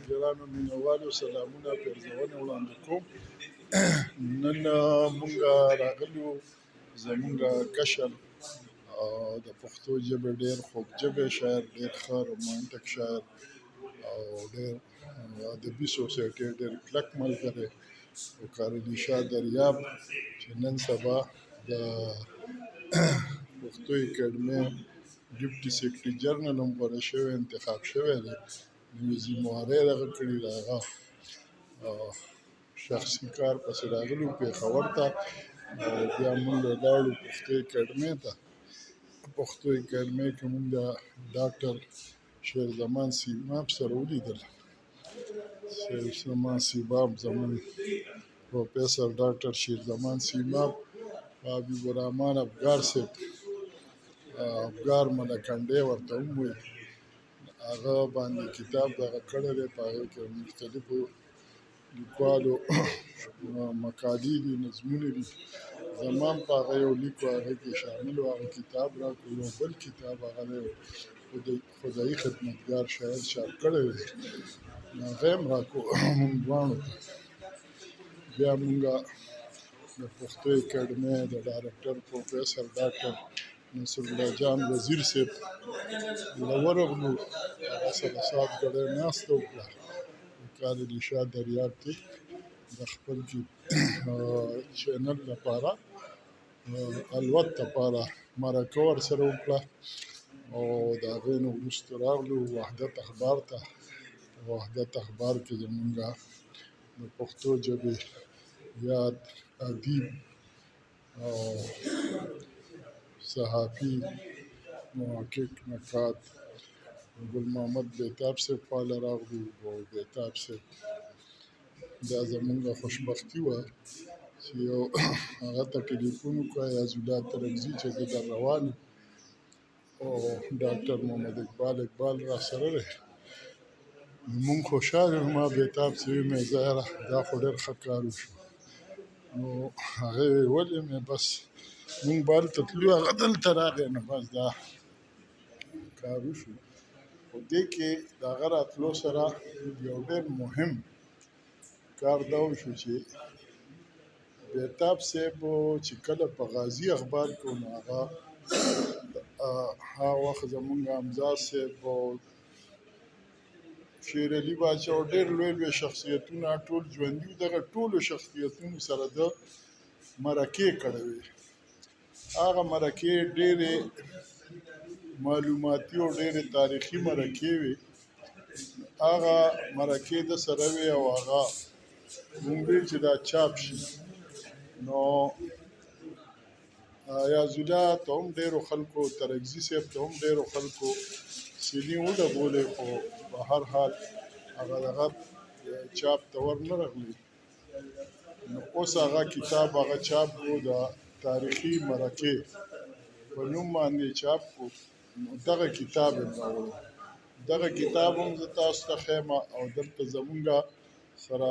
ګرانو مینوالو سلامونه پیرزونه وړاندې کوم. نن مونږ راغلي زمونږ کشر د پښتو ژبې ډېر خوږ ژبې شاعر، ډېر ښه رومانټک شاعر او ډېر ادبي سوسایټي ډېر کلک ملګری وقار علي شاه دریاب چې نن سبا د پښتو اکیډمۍ ډیپټي سیکرټري جنرال هم غوره شوی، انتخاب شوی دی، نوې ذمهوارۍ دغه کړې د هغه شخصي کار پسې راغلي پېښور ته او بیا مونږ ولاړو پښتو اکیډمۍ ته. پښتو اکیډمۍ کې مونږ د ډاکټر شیرزمان سیماب سره ولیدل. شیرزمان سیماب زمونږ پروفیسر ډاکټر شیرزمان سیماب حبیب الرحمن افګار صاحب، افګار ملکنډی ورته هم وایي، هغه باندې کتاب دغه کړی دی، په هغې کې مختلفو لیکوالو مقالې دي، نظمونه دي. زما هم په هغه یو لیک و هغې کې شامل و، هغه کتاب راکړو. یو بل کتاب هغه دی خدایي خدمتګار شاعر چاپ کړی دی، هغه هم راکړو مونږ دواړو ته. بیا مونږه د پښتو اکیډمۍ د ډایرکټر پروفیسر ډاکټر نصرالله جان وزیر صاحب له ورغلو، هغه سره ساعت ګړۍ ناسته وکړه. وقار علي شاه دریاب کې د خپل چینل لپاره الوت لپاره مرکه ورسره وکړه او د هغې نه وروسته راغلو وحدت اخبار ته. وحدت اخبار کې زمونږ د پښتو ژبې یاد ادیب او صحافي محقق نقاد ګل محمد بیتاب صاحب خواله راغلو او بیتاب صاحب دا زمونږ خوشبختي وه چې یو هغه ته ټلیفون وکړو ایاز الله ترکزي چې زه در روان یم او ډاکټر محمد اقبال راسره دی. مونږ خوشحاله یو. ما بیتاب صاحب ویې ځه یاره دا خو ډېر ښه کار وشو. نو هغې ویې ولې مې بس مونږ به هلته تلو، هغه دلته راغی، نو بس دا کار وشو. خو دې کې د هغه راتلو سره یو ډېر مهم کار دا وشو چې بیتاب صاحب چې کله په غازي اخبار کې نو هغه وخت زمونږ حمزه صاحب او شیر علي باچا او ډېر لوی شخصیتونه ټول ژوندي وو. دغه ټولو شخصیتونو سره د مرکې کړی وې. هغه مرکې ډېرې معلوماتي او ډېرې تاریخي مرکې وې. هغه مرکې د سره وې او هغه مونږ ویل چې دا چاپ شي. نو ایاز الله ته هم ډېرو خلکو، ترکزي صاحب ته هم ډېرو خلکو سینې وډبولې، خو په هر حال هغه دغه چاپ ته ور نه رغلې. نو اوس هغه کتاب هغه چاپ کړو، د تاریخي مرکې په نوم باندې چاپ کړو. نو دغه کتاب یې راوړو. دغه کتاب هم زه تاسو ته ښیم او دلته زمونږ سره